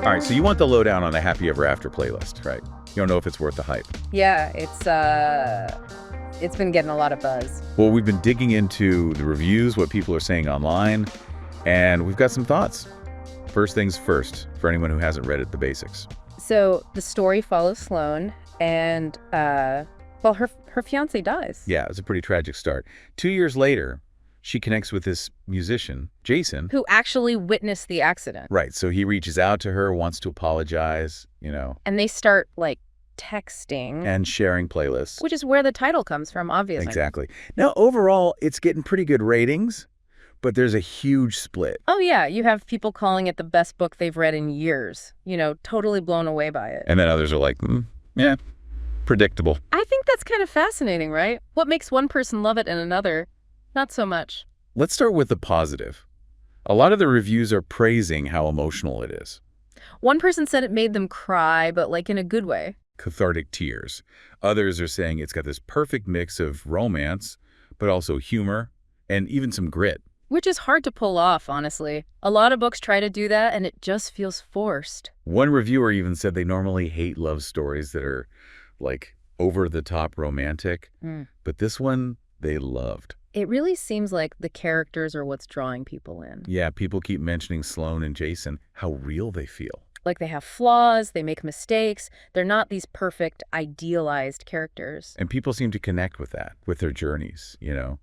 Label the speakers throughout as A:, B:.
A: All right, so you want the lowdown on the Happy Ever After playlist, right? You don't know if it's worth the hype.
B: Yeah, it's been getting a lot of buzz.
A: Well, we've been digging into the reviews, what people are saying online, and we've got some thoughts. First things first, for anyone who hasn't read it, the basics.
B: So the story follows Sloan, and her fiance dies.
A: Yeah, it's a pretty tragic start. 2 years later, she connects with this musician, Jason.
B: Who actually witnessed the accident.
A: Right, so he reaches out to her, wants to apologize,
B: And they start, texting.
A: and sharing playlists.
B: Which is where the title comes from, obviously.
A: Exactly. Now, overall, it's getting pretty good ratings, but there's a huge split.
B: Oh, yeah. You have people calling it the best book they've read in years. Totally blown away by it.
A: And then others are like, yeah, predictable.
B: I think that's kind of fascinating, right? What makes one person love it and another, not so much.
A: Let's start with the positive. A lot of the reviews are praising how emotional it is.
B: One person said it made them cry, but in a good way.
A: Cathartic tears. Others are saying it's got this perfect mix of romance, but also humor, and even some grit.
B: Which is hard to pull off, honestly. A lot of books try to do that, and it just feels forced.
A: One reviewer even said they normally hate love stories that are, over-the-top romantic, but this one they loved.
B: It really seems like the characters are what's drawing people in.
A: Yeah, people keep mentioning Sloan and Jason, how real they feel.
B: They have flaws, they make mistakes. They're not these perfect, idealized characters.
A: And people seem to connect with that, with their journeys,
B: Yeah.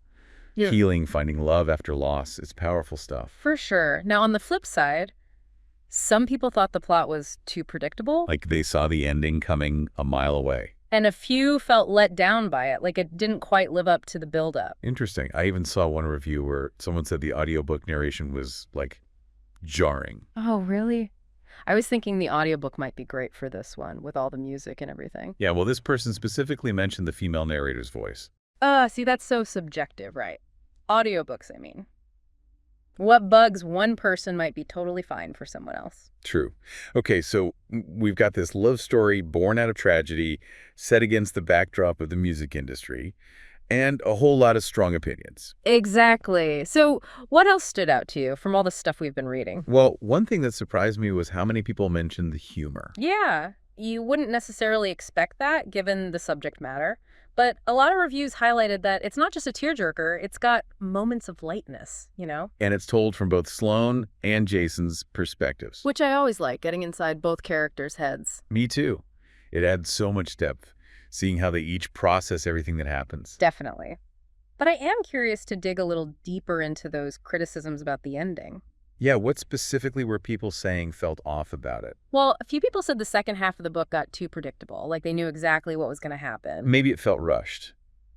A: Healing, finding love after loss. It's powerful stuff.
B: For sure. Now, on the flip side, some people thought the plot was too predictable.
A: They saw the ending coming a mile away.
B: And a few felt let down by it, it didn't quite live up to the build-up.
A: Interesting. I even saw one review where someone said the audiobook narration was, jarring.
B: Oh, really? I was thinking the audiobook might be great for this one, with all the music and everything.
A: Yeah, well, this person specifically mentioned the female narrator's voice.
B: See, that's so subjective, right? Audiobooks, I mean. What bugs one person might be totally fine for someone else.
A: True. Okay, so we've got this love story born out of tragedy, set against the backdrop of the music industry, and a whole lot of strong opinions.
B: Exactly. So what else stood out to you from all the stuff we've been reading?
A: Well, one thing that surprised me was how many people mentioned the humor.
B: Yeah, you wouldn't necessarily expect that given the subject matter. But a lot of reviews highlighted that it's not just a tearjerker, it's got moments of lightness,
A: And it's told from both Sloan and Jason's perspectives.
B: Which I always like, getting inside both characters' heads.
A: Me too. It adds so much depth, seeing how they each process everything that happens.
B: Definitely. But I am curious to dig a little deeper into those criticisms about the ending.
A: Yeah, what specifically were people saying felt off about it?
B: Well, a few people said the second half of the book got too predictable, they knew exactly what was going to happen.
A: Maybe it felt rushed.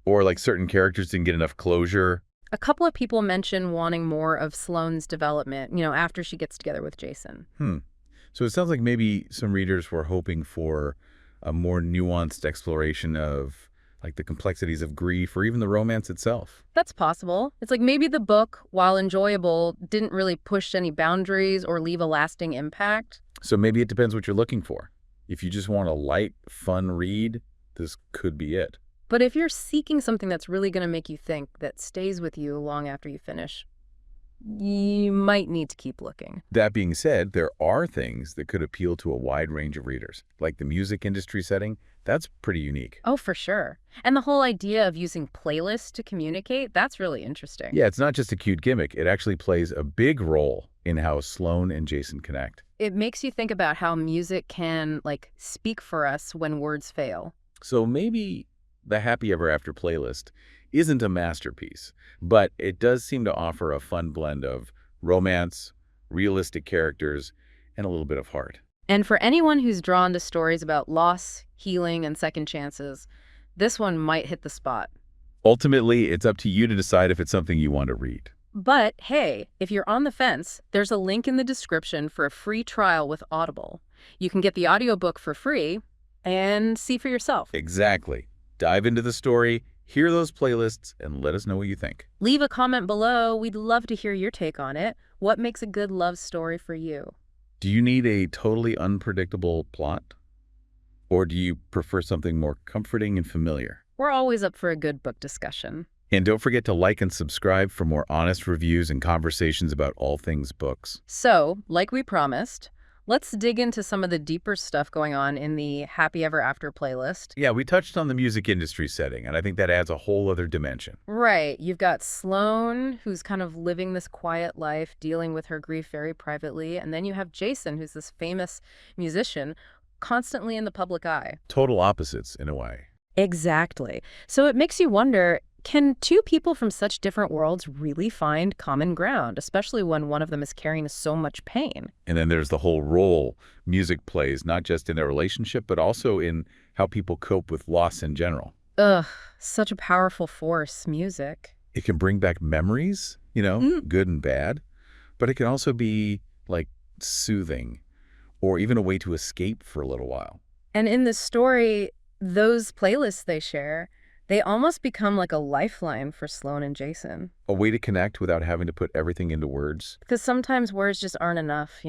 A: Or certain characters didn't get enough closure.
B: A couple of people mentioned wanting more of Sloane's development, after she gets together with Jason.
A: So it sounds like maybe some readers were hoping for a more nuanced exploration of the complexities of grief or even the romance itself.
B: That's possible. It's maybe the book, while enjoyable, didn't really push any boundaries or leave a lasting impact.
A: So maybe it depends what you're looking for. If you just want a light, fun read, this could be it.
B: But if you're seeking something that's really going to make you think, that stays with you long after you finish, you might need to keep looking.
A: That being said, there are things that could appeal to a wide range of readers. The music industry setting, that's pretty unique.
B: Oh, for sure. And the whole idea of using playlists to communicate, that's really interesting.
A: Yeah, it's not just a cute gimmick. It actually plays a big role in how Sloan and Jason connect.
B: It makes you think about how music can, speak for us when words fail.
A: So maybe the Happy Ever After playlist isn't a masterpiece, but it does seem to offer a fun blend of romance, realistic characters, and a little bit of heart.
B: And for anyone who's drawn to stories about loss, healing, and second chances, this one might hit the spot.
A: Ultimately, it's up to you to decide if it's something you want to read.
B: But hey, if you're on the fence, there's a link in the description for a free trial with Audible. You can get the audiobook for free and see for yourself.
A: Exactly. Dive into the story, hear those playlists, and let us know what you think.
B: Leave a comment below. We'd love to hear your take on it. What makes a good love story for you?
A: Do you need a totally unpredictable plot? Or do you prefer something more comforting and familiar?
B: We're always up for a good book discussion.
A: And don't forget to like and subscribe for more honest reviews and conversations about all things books.
B: So, like we promised, let's dig into some of the deeper stuff going on in the Happy Ever After playlist.
A: Yeah, we touched on the music industry setting, and I think that adds a whole other dimension.
B: Right. You've got Sloan, who's kind of living this quiet life, dealing with her grief very privately. And then you have Jason, who's this famous musician, constantly in the public eye.
A: Total opposites, in a way.
B: Exactly. So it makes you wonder, can two people from such different worlds really find common ground, especially when one of them is carrying so much pain?
A: And then there's the whole role music plays, not just in their relationship, but also in how people cope with loss in general.
B: Ugh, such a powerful force, music.
A: It can bring back memories, good and bad, but it can also be, like, soothing or even a way to escape for a little while.
B: And in this story, those playlists they share, they almost become like a lifeline for Sloan and Jason.
A: A way to connect without having to put everything into words.
B: Because sometimes words just aren't enough.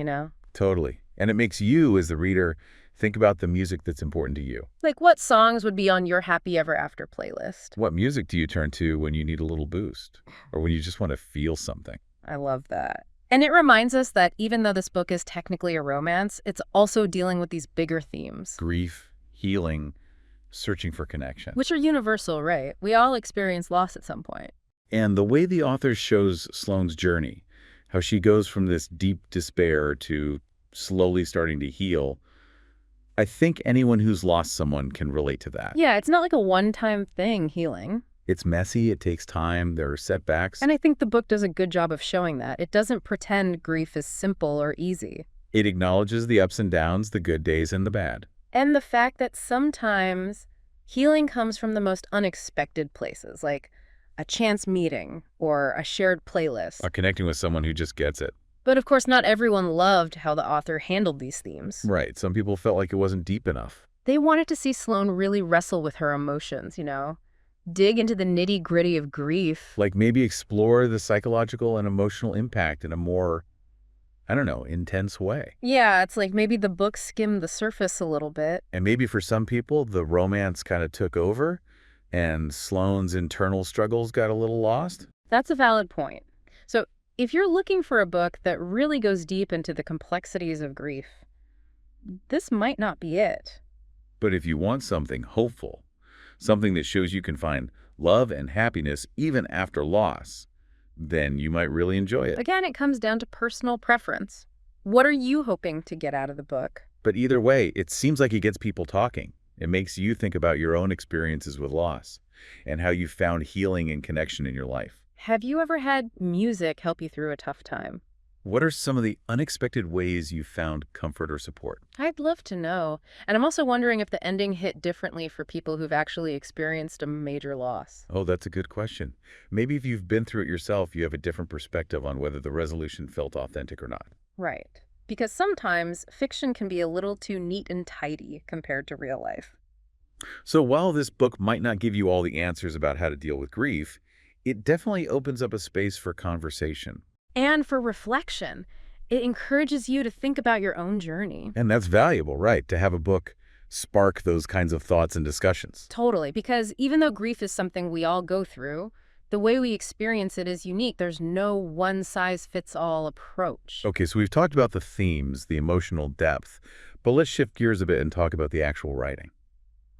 A: Totally. And it makes you, as the reader, think about the music that's important to you.
B: Like, what songs would be on your Happy Ever After playlist?
A: What music do you turn to when you need a little boost? Or when you just want to feel something?
B: I love that. And it reminds us that even though this book is technically a romance, it's also dealing with these bigger themes.
A: Grief, healing, searching for connection.
B: Which are universal, right? We all experience loss at some point.
A: And the way the author shows Sloane's journey, how she goes from this deep despair to slowly starting to heal, I think anyone who's lost someone can relate to that.
B: Yeah, it's not like a one-time thing, healing.
A: It's messy, it takes time, there are setbacks.
B: And I think the book does a good job of showing that. It doesn't pretend grief is simple or easy.
A: It acknowledges the ups and downs, the good days and the bad.
B: And the fact that sometimes healing comes from the most unexpected places, like a chance meeting or a shared playlist.
A: Or connecting with someone who just gets it.
B: But of course, not everyone loved how the author handled these themes.
A: Right. Some people felt like it wasn't deep enough.
B: They wanted to see Sloane really wrestle with her emotions, dig into the nitty-gritty of grief.
A: Like maybe explore the psychological and emotional impact in a more, intense way.
B: Yeah, it's like maybe the book skimmed the surface a little bit.
A: And maybe for some people, the romance kind of took over and Sloane's internal struggles got a little lost.
B: That's a valid point. So if you're looking for a book that really goes deep into the complexities of grief, this might not be it.
A: But if you want something hopeful, something that shows you can find love and happiness even after loss, then you might really enjoy it.
B: Again, it comes down to personal preference. What are you hoping to get out of the book?
A: But either way, it seems like it gets people talking. It makes you think about your own experiences with loss and how you found healing and connection in your life.
B: Have you ever had music help you through a tough time?
A: What are some of the unexpected ways you found comfort or support?
B: I'd love to know. And I'm also wondering if the ending hit differently for people who've actually experienced a major loss.
A: Oh, that's a good question. Maybe if you've been through it yourself, you have a different perspective on whether the resolution felt authentic or not.
B: Right. Because sometimes fiction can be a little too neat and tidy compared to real life.
A: So while this book might not give you all the answers about how to deal with grief, it definitely opens up a space for conversation.
B: And for reflection. It encourages you to think about your own journey.
A: And that's valuable, right? To have a book spark those kinds of thoughts and discussions.
B: Totally. Because even though grief is something we all go through, the way we experience it is unique. There's no one-size-fits-all approach.
A: Okay, so we've talked about the themes, the emotional depth, but let's shift gears a bit and talk about the actual writing.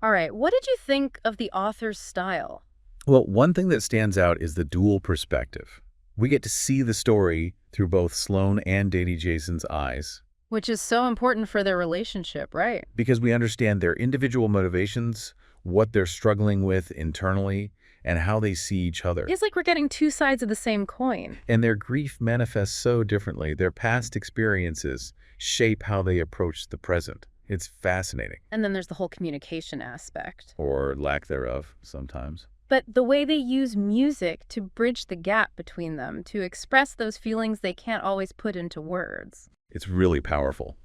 B: All right. What did you think of the author's style?
A: Well, one thing that stands out is the dual perspective. We get to see the story through both Sloan and Danny Jason's eyes.
B: Which is so important for their relationship, right?
A: Because we understand their individual motivations, what they're struggling with internally, and how they see each other.
B: It's like we're getting two sides of the same coin.
A: And their grief manifests so differently. Their past experiences shape how they approach the present. It's fascinating.
B: And then there's the whole communication aspect.
A: Or lack thereof, sometimes.
B: But the way they use music to bridge the gap between them, to express those feelings they can't always put into words.
A: It's really powerful.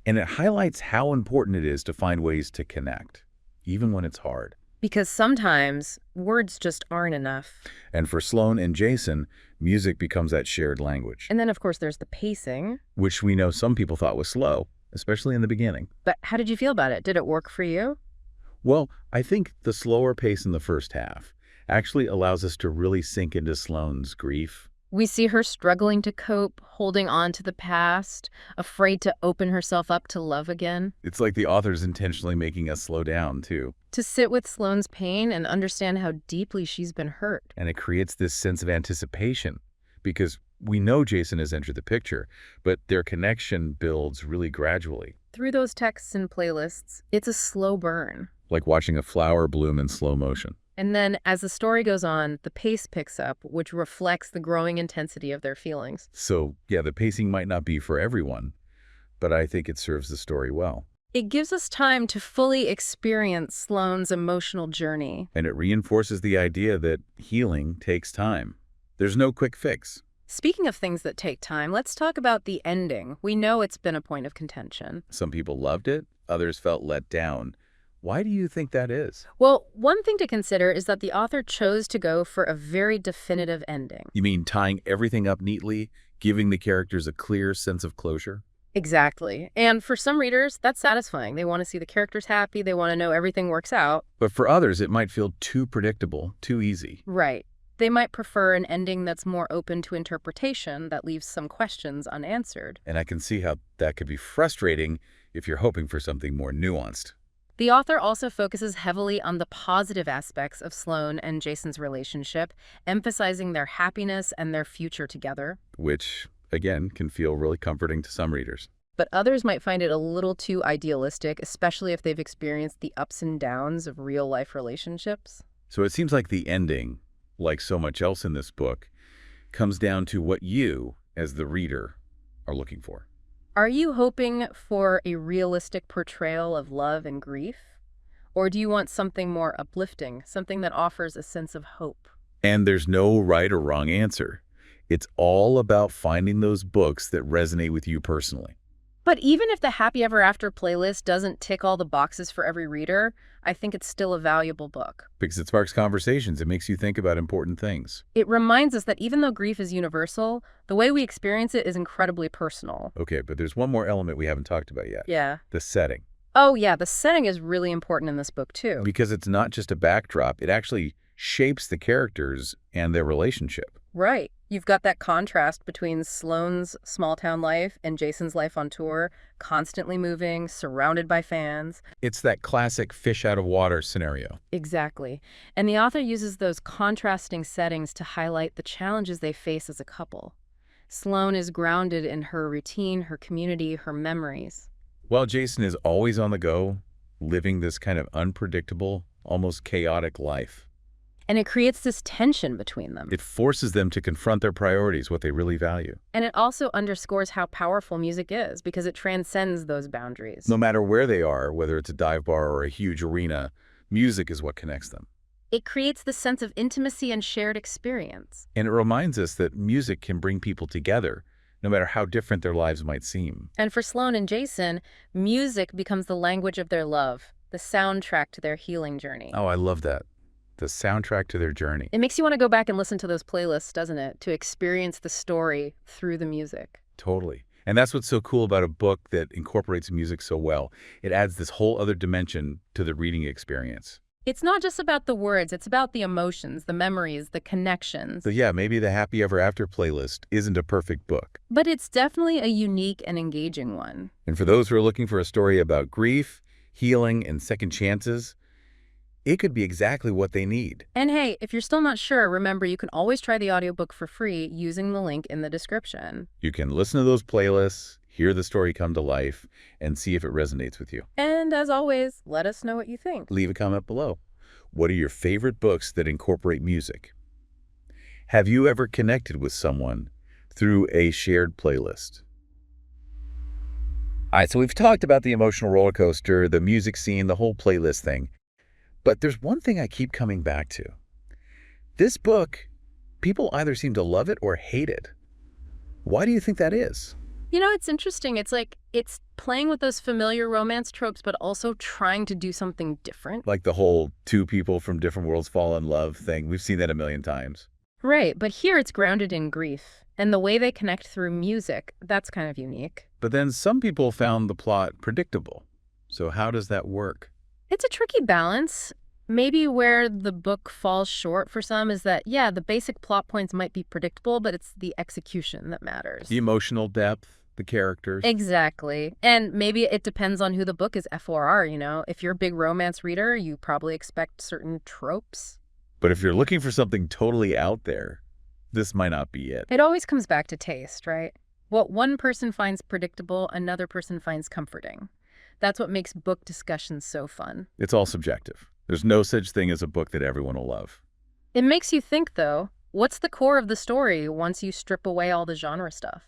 A: And it highlights how important it is to find ways to connect, even when it's hard.
B: Because sometimes words just aren't enough.
A: And for Sloan and Jason, music becomes that shared language.
B: And then, of course, there's the pacing.
A: Which we know some people thought was slow, especially in the beginning.
B: But how did you feel about it? Did it work for you?
A: Well, I think the slower pace in the first half actually allows us to really sink into Sloane's grief.
B: We see her struggling to cope, holding on to the past, afraid to open herself up to love again.
A: It's like the author's intentionally making us slow down, too.
B: To sit with Sloane's pain and understand how deeply she's been hurt.
A: And it creates this sense of anticipation because we know Jason has entered the picture, but their connection builds really gradually.
B: Through those texts and playlists, it's a slow burn.
A: Like watching a flower bloom in slow motion.
B: And then, as the story goes on, the pace picks up, which reflects the growing intensity of their feelings.
A: So, yeah, the pacing might not be for everyone, but I think it serves the story well.
B: It gives us time to fully experience Sloane's emotional journey.
A: And it reinforces the idea that healing takes time. There's no quick fix.
B: Speaking of things that take time, let's talk about the ending. We know it's been a point of contention.
A: Some people loved it, others felt let down. Why do you think that is?
B: Well, one thing to consider is that the author chose to go for a very definitive ending.
A: You mean tying everything up neatly, giving the characters a clear sense of closure?
B: Exactly. And for some readers, that's satisfying. They want to see the characters happy. They want to know everything works out.
A: But for others, it might feel too predictable, too easy.
B: Right. They might prefer an ending that's more open to interpretation, that leaves some questions unanswered.
A: And I can see how that could be frustrating if you're hoping for something more nuanced.
B: The author also focuses heavily on the positive aspects of Sloan and Jason's relationship, emphasizing their happiness and their future together.
A: Which, again, can feel really comforting to some readers.
B: But others might find it a little too idealistic, especially if they've experienced the ups and downs of real-life relationships.
A: So it seems like the ending, like so much else in this book, comes down to what you, as the reader, are looking for.
B: Are you hoping for a realistic portrayal of love and grief? Or do you want something more uplifting, something that offers a sense of hope?
A: And there's no right or wrong answer. It's all about finding those books that resonate with you personally.
B: But even if the Happy Ever After playlist doesn't tick all the boxes for every reader, I think it's still a valuable book.
A: Because it sparks conversations. It makes you think about important things.
B: It reminds us that even though grief is universal, the way we experience it is incredibly personal.
A: Okay, but there's one more element we haven't talked about yet.
B: Yeah.
A: The setting.
B: Oh, yeah, the setting is really important in this book, too.
A: Because it's not just a backdrop. It actually shapes the characters and their relationship.
B: Right. You've got that contrast between Sloane's small-town life and Jason's life on tour, constantly moving, surrounded by fans.
A: It's that classic fish out of water scenario.
B: Exactly. And the author uses those contrasting settings to highlight the challenges they face as a couple. Sloane is grounded in her routine, her community, her memories.
A: While Jason is always on the go, living this kind of unpredictable, almost chaotic life.
B: And it creates this tension between them.
A: It forces them to confront their priorities, what they really value.
B: And it also underscores how powerful music is, because it transcends those boundaries.
A: No matter where they are, whether it's a dive bar or a huge arena, music is what connects them.
B: It creates the sense of intimacy and shared experience.
A: And it reminds us that music can bring people together, no matter how different their lives might seem.
B: And for Sloan and Jason, music becomes the language of their love, the soundtrack to their healing journey.
A: Oh, I love that. The soundtrack to their journey.
B: It makes you want to go back and listen to those playlists, doesn't it? To experience the story through the music.
A: Totally. And that's what's so cool about a book that incorporates music so well. It adds this whole other dimension to the reading experience.
B: It's not just about the words, it's about the emotions, the memories, the connections.
A: So yeah, maybe the Happy Ever After playlist isn't a perfect book.
B: But it's definitely a unique and engaging one.
A: And for those who are looking for a story about grief, healing, and second chances, it could be exactly what they need.
B: And hey, if you're still not sure, remember you can always try the audiobook for free using the link in the description.
A: You can listen to those playlists, hear the story come to life, and see if it resonates with you.
B: And as always, let us know what you think.
A: Leave a comment below. What are your favorite books that incorporate music? Have you ever connected with someone through a shared playlist? All right, so we've talked about the emotional roller coaster, the music scene, the whole playlist thing. But there's one thing I keep coming back to. This book, people either seem to love it or hate it. Why do you think that is?
B: You know, it's interesting. It's like it's playing with those familiar romance tropes, but also trying to do something different.
A: Like the whole two people from different worlds fall in love thing. We've seen that a million times.
B: Right, but here it's grounded in grief. And the way they connect through music, that's kind of unique.
A: But then some people found the plot predictable. So how does that work?
B: It's a tricky balance. Maybe where the book falls short for some is that, yeah, the basic plot points might be predictable, but it's the execution that matters.
A: The emotional depth, the characters.
B: Exactly. And maybe it depends on who the book is for, you know? If you're a big romance reader, you probably expect certain tropes.
A: But if you're looking for something totally out there, this might not be it.
B: It always comes back to taste, right? What one person finds predictable, another person finds comforting. That's what makes book discussions so fun.
A: It's all subjective. There's no such thing as a book that everyone will love.
B: It makes you think, though, what's the core of the story once you strip away all the genre stuff?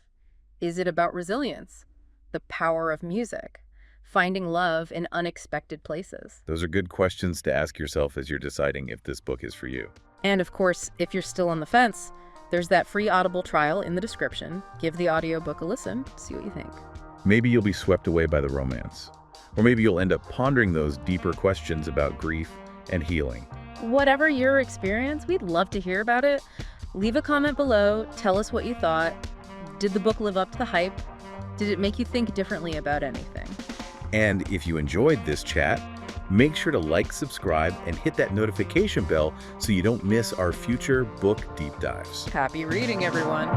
B: Is it about resilience, the power of music, finding love in unexpected places?
A: Those are good questions to ask yourself as you're deciding if this book is for you.
B: And of course, if you're still on the fence, there's that free Audible trial in the description. Give the audiobook a listen, see what you think.
A: Maybe you'll be swept away by the romance. Or maybe you'll end up pondering those deeper questions about grief and healing.
B: Whatever your experience, we'd love to hear about it. Leave a comment below, tell us what you thought. Did the book live up to the hype? Did it make you think differently about anything?
A: And if you enjoyed this chat, make sure to like, subscribe, and hit that notification bell so you don't miss our future book deep dives.
B: Happy reading, everyone.